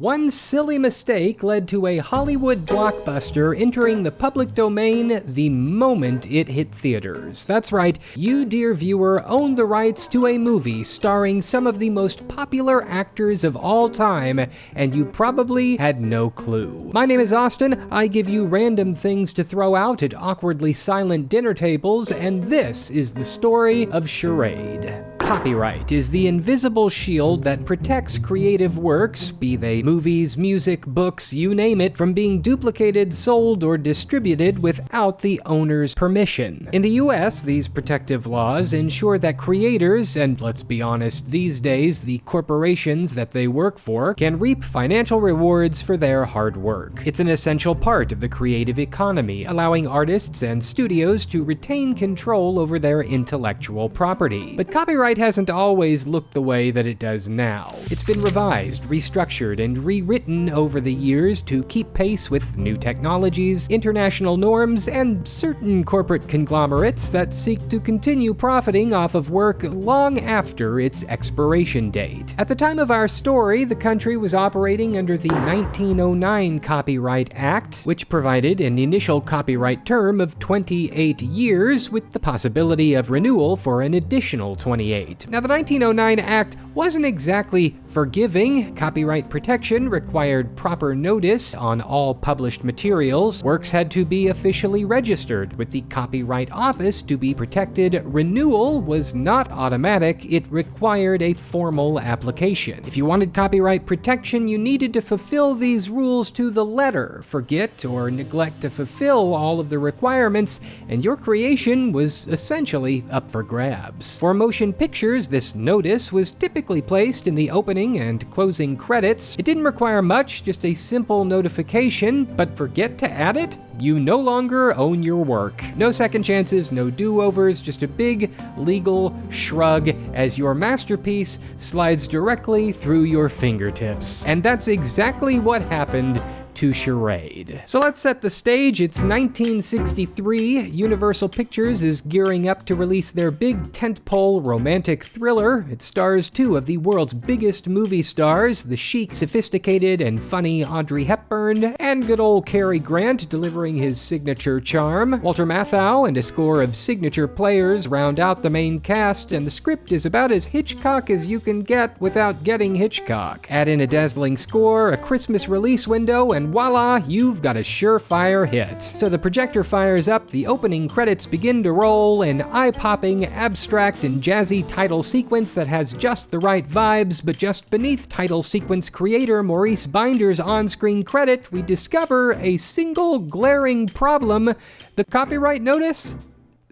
One silly mistake led to a Hollywood blockbuster entering the public domain the moment it hit theaters. That's right, you, dear viewer, own the rights to a movie starring some of the most popular actors of all time, and you probably had no clue. My name is Austin. I give you random things to throw out at awkwardly silent dinner tables, and this is the story of Charade. Copyright is the invisible shield that protects creative works, be they movies, music, books, you name it, from being duplicated, sold, or distributed without the owner's permission. In the US, these protective laws ensure that creators, and let's be honest, these days, the corporations that they work for, can reap financial rewards for their hard work. It's an essential part of the creative economy, allowing artists and studios to retain control over their intellectual property. But copyright hasn't always looked the way that it does now. It's been revised, restructured, and rewritten over the years to keep pace with new technologies, international norms, and certain corporate conglomerates that seek to continue profiting off of work long after its expiration date. At the time of our story, the country was operating under the 1909 Copyright Act, which provided an initial copyright term of 28 years with the possibility of renewal for an additional 28. Now, the 1909 Act wasn't exactly forgiving. Copyright protection required proper notice on all published materials. Works had to be officially registered with the Copyright Office to be protected. Renewal was not automatic. It required a formal application. If you wanted copyright protection, you needed to fulfill these rules to the letter. Forget or neglect to fulfill all of the requirements, and your creation was essentially up for grabs. For motion pictures, this notice was typically placed in the opening and closing credits. It didn't require much, just a simple notification, but forget to add it? You no longer own your work. No second chances, no do-overs, just a big legal shrug as your masterpiece slides directly through your fingertips. And that's exactly what happened to Charade. So let's set the stage. It's 1963. Universal Pictures is gearing up to release their big tentpole romantic thriller. It stars two of the world's biggest movie stars, the chic, sophisticated, and funny Audrey Hepburn, and good old Cary Grant delivering his signature charm. Walter Matthau and a score of signature players round out the main cast, and the script is about as Hitchcock as you can get without getting Hitchcock. Add in a dazzling score, a Christmas release window, and voila, you've got a surefire hit. So the projector fires up, the opening credits begin to roll, an eye-popping, abstract, and jazzy title sequence that has just the right vibes, but just beneath title sequence creator Maurice Binder's on-screen credit, we discover a single glaring problem: the copyright notice?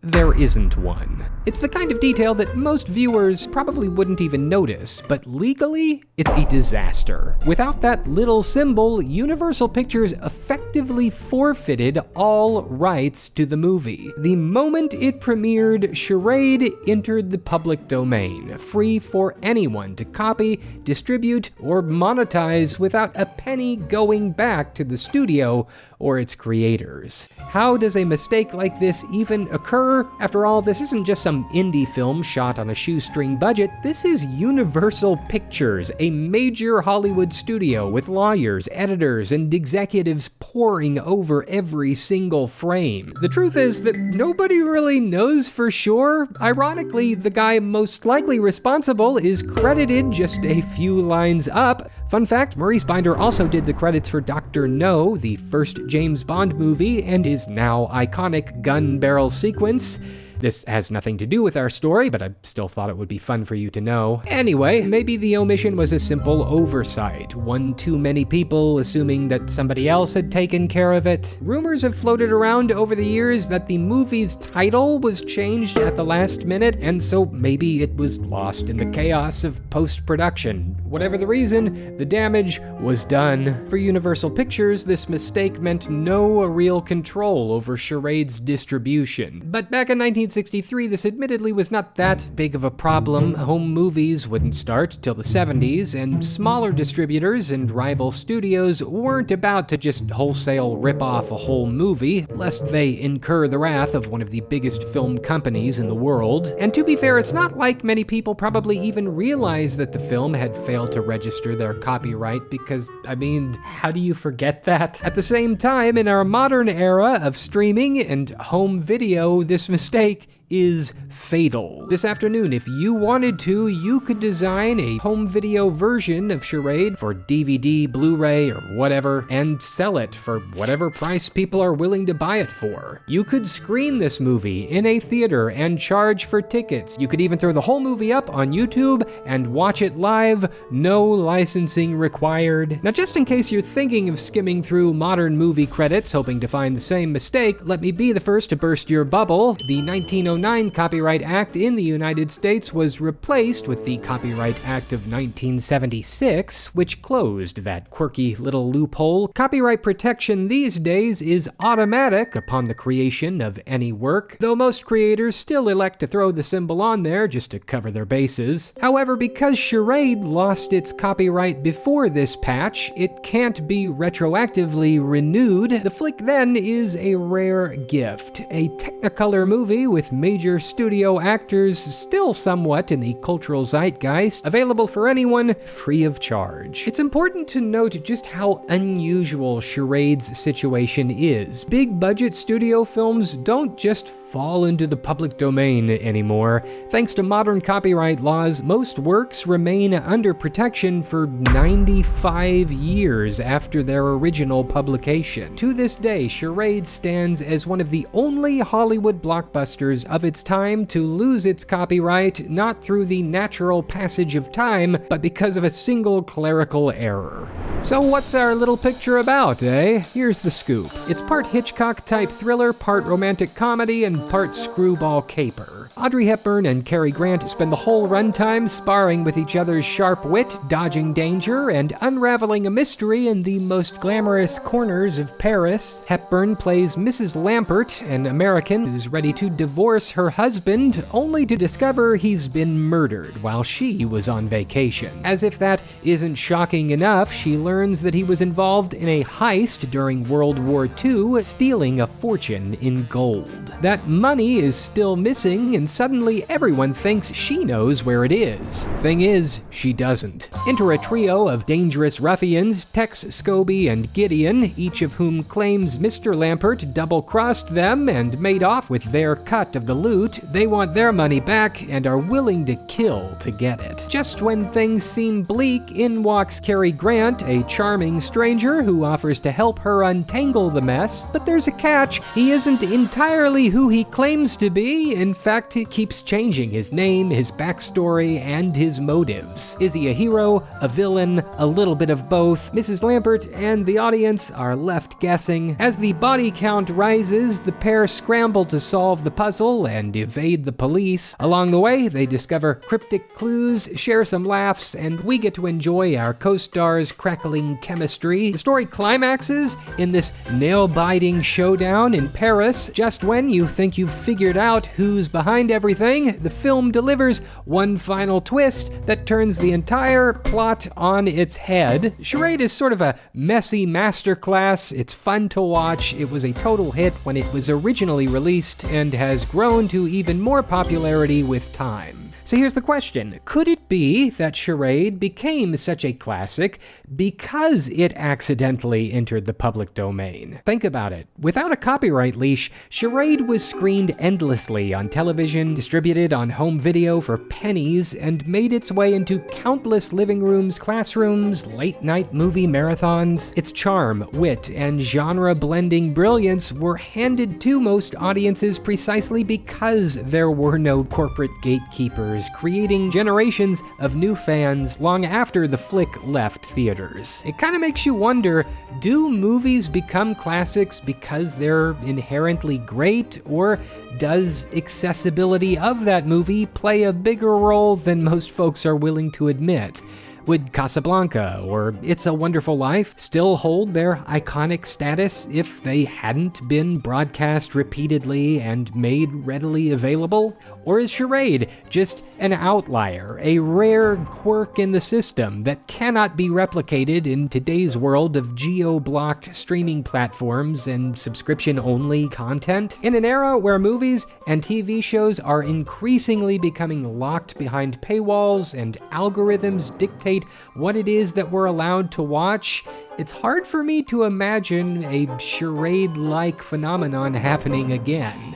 There isn't one. It's the kind of detail that most viewers probably wouldn't even notice, but legally, it's a disaster. Without that little symbol, Universal Pictures effectively forfeited all rights to the movie. The moment it premiered, Charade entered the public domain, free for anyone to copy, distribute, or monetize without a penny going back to the studio or its creators. How does a mistake like this even occur? After all, this isn't just some indie film shot on a shoestring budget. This is Universal Pictures, a major Hollywood studio with lawyers, editors, and executives poring over every single frame. The truth is that nobody really knows for sure. Ironically, the guy most likely responsible is credited just a few lines up. Fun fact, Maurice Binder also did the credits for Dr. No, the first James Bond movie, and his now iconic gun barrel sequence. This has nothing to do with our story, but I still thought it would be fun for you to know. Anyway, maybe the omission was a simple oversight. One too many people assuming that somebody else had taken care of it. Rumors have floated around over the years that the movie's title was changed at the last minute, and so maybe it was lost in the chaos of post-production. Whatever the reason, the damage was done. For Universal Pictures, this mistake meant no real control over Charade's distribution. But back in 1963, 1963, this admittedly was not that big of a problem. Home movies wouldn't start till the 70s, and smaller distributors and rival studios weren't about to just wholesale rip off a whole movie, lest they incur the wrath of one of the biggest film companies in the world. And to be fair, it's not like many people probably even realized that the film had failed to register their copyright because, how do you forget that? At the same time, in our modern era of streaming and home video, this mistake is fatal. This afternoon, if you wanted to, you could design a home video version of Charade for DVD, Blu-ray, or whatever, and sell it for whatever price people are willing to buy it for. You could screen this movie in a theater and charge for tickets. You could even throw the whole movie up on YouTube and watch it live, no licensing required. Now, just in case you're thinking of skimming through modern movie credits hoping to find the same mistake, let me be the first to burst your bubble. The 1909 Copyright Act in the United States was replaced with the Copyright Act of 1976, which closed that quirky little loophole. Copyright protection these days is automatic upon the creation of any work, though most creators still elect to throw the symbol on there just to cover their bases. However, because Charade lost its copyright before this patch, it can't be retroactively renewed. The flick then is a rare gift, a Technicolor movie with major studio actors still somewhat in the cultural zeitgeist, available for anyone free of charge. It's important to note just how unusual Charade's situation is. Big budget studio films don't just fall into the public domain anymore. Thanks to modern copyright laws, most works remain under protection for 95 years after their original publication. To this day, Charade stands as one of the only Hollywood blockbusters of its time to lose its copyright, not through the natural passage of time, but because of a single clerical error. So what's our little picture about, eh? Here's the scoop. It's part Hitchcock-type thriller, part romantic comedy, and part screwball caper. Audrey Hepburn and Cary Grant spend the whole runtime sparring with each other's sharp wit, dodging danger, and unraveling a mystery in the most glamorous corners of Paris. Hepburn plays Mrs. Lampert, an American who's ready to divorce her husband, only to discover he's been murdered while she was on vacation. As if that isn't shocking enough, she learns that he was involved in a heist during World War II, stealing a fortune in gold. That money is still missing, and suddenly everyone thinks she knows where it is. Thing is, she doesn't. Enter a trio of dangerous ruffians, Tex, Scobie, and Gideon, each of whom claims Mr. Lampert double-crossed them and made off with their cut of the loot. They want their money back and are willing to kill to get it. Just when things seem bleak, in walks Cary Grant, a charming stranger who offers to help her untangle the mess. But there's a catch. He isn't entirely who he claims to be. In fact, he keeps changing his name, his backstory, and his motives. Is he a hero, a villain, a little bit of both? Mrs. Lampert and the audience are left guessing. As the body count rises, the pair scramble to solve the puzzle and evade the police. Along the way, they discover cryptic clues, share some laughs, and we get to enjoy our co-stars' crackling chemistry. The story climaxes in this nail-biting showdown in Paris. Just when you think you've figured out who's behind everything, the film delivers one final twist that turns the entire plot on its head. Charade is sort of a messy masterclass. It's fun to watch. It was a total hit when it was originally released and has grown to even more popularity with time. So here's the question. Could it be that Charade became such a classic because it accidentally entered the public domain? Think about it. Without a copyright leash, Charade was screened endlessly on television, distributed on home video for pennies, and made its way into countless living rooms, classrooms, late-night movie marathons. Its charm, wit, and genre-blending brilliance were handed to most audiences precisely because there were no corporate gatekeepers, creating generations of new fans long after the flick left theaters. It kind of makes you wonder, do movies become classics because they're inherently great, or does accessibility of that movie play a bigger role than most folks are willing to admit? Would Casablanca or It's a Wonderful Life still hold their iconic status if they hadn't been broadcast repeatedly and made readily available? Or is Charade just an outlier, a rare quirk in the system that cannot be replicated in today's world of geo-blocked streaming platforms and subscription-only content? In an era where movies and TV shows are increasingly becoming locked behind paywalls and algorithms dictate what it is that we're allowed to watch, it's hard for me to imagine a Charade-like phenomenon happening again.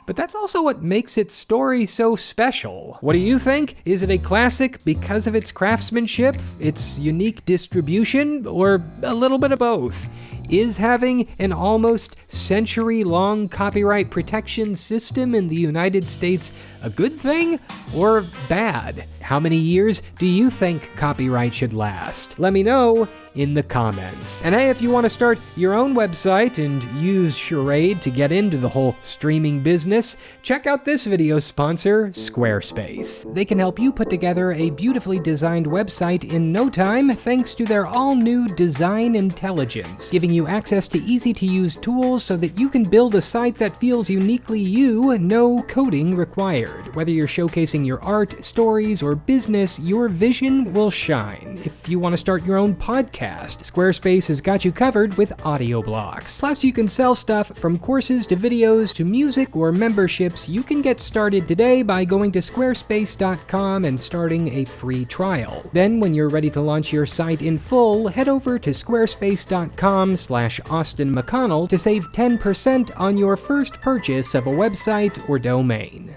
But that's also what makes its story so special. What do you think? Is it a classic because of its craftsmanship, its unique distribution, or a little bit of both? Is having an almost century-long copyright protection system in the United States a good thing or bad? How many years do you think copyright should last? Let me know in the comments. And hey, if you want to start your own website and use Charade to get into the whole streaming business, check out this video sponsor, Squarespace. They can help you put together a beautifully designed website in no time thanks to their all-new design intelligence, giving you access to easy-to-use tools so that you can build a site that feels uniquely you, no coding required. Whether you're showcasing your art, stories, or business, your vision will shine. If you want to start your own podcast, Squarespace has got you covered with audio blocks. Plus, you can sell stuff from courses to videos to music or memberships. You can get started today by going to squarespace.com and starting a free trial. Then, when you're ready to launch your site in full, head over to squarespace.com/AustinMcConnell to save 10% on your first purchase of a website or domain.